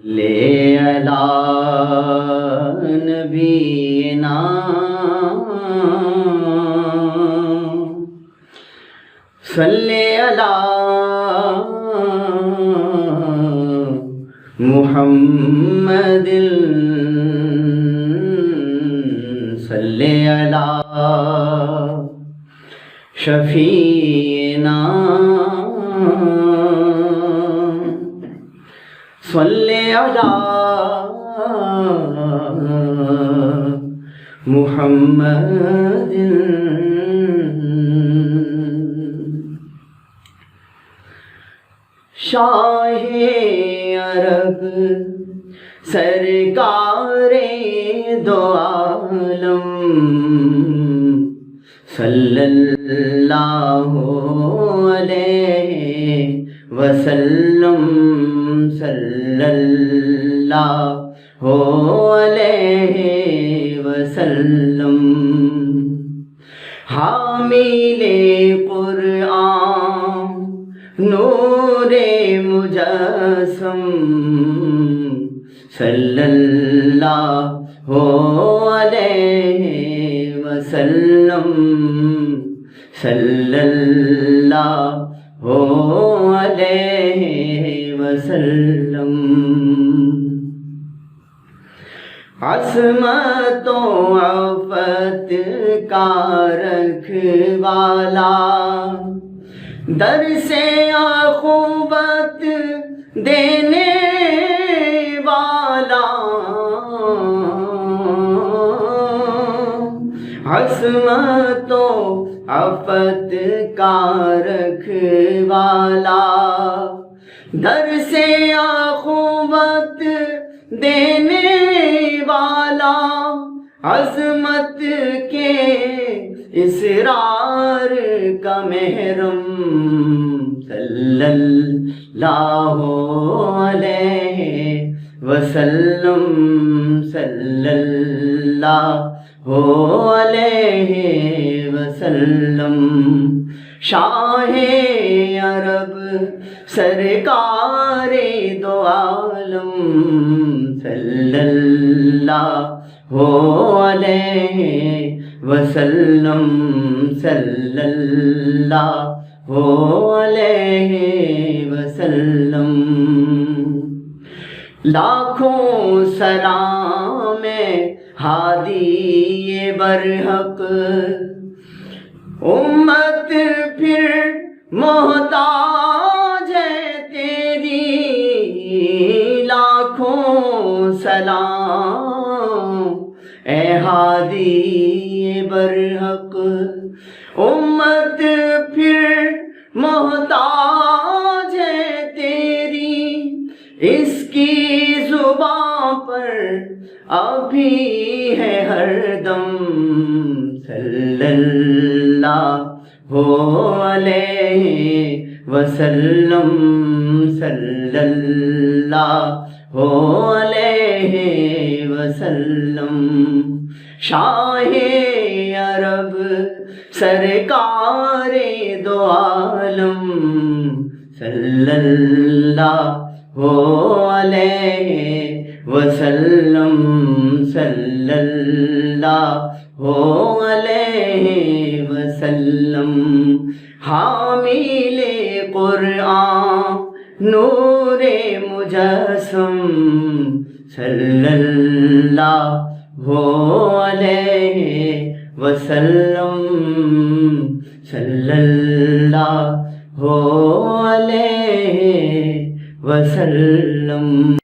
لے علی نبینا صلی علی محمد صلی علی شفیعنا صلی علی محمد شاہ عرب سرکار دو عالم صلی اللہ علیہ وسلم صلی اللہ علیہ وسلم حامل قرآن نور مجسم صلی اللہ علیہ وسلم صلی اللہ علیہ وسلم عصمت و عفت کا رکھوالا در سے عقوبت دینے والا عصمت و عفت کا رکھوالا در سے عقوبت دینے والا عظمت کے اسرار کا محرم صلی اللہ علیہ وسلم صلی اللہ علیہ وسلم شاہ عرب سرکار دو عالم صلی اللہ علیہ وسلم صلی اللہ علیہ وسلم لاکھوں سلام ہادی برحق امت پھر محتاج ہے تیری لاکھوں سلام اے ہادی برحق امت پھر محتاج ہے تیری اس کی زبان پر ابھی ہے ہر دم صلی اللہ علیہ وسلم صلی اللہ علیہ وسلم شاہ عرب سرکار دو عالم صلی اللہ علیہ وسلم صلی اللہ علیہ وسلم حامل قرآن نور مجسم صلی اللہ علیہ وسلم صلی اللہ علیہ وسلم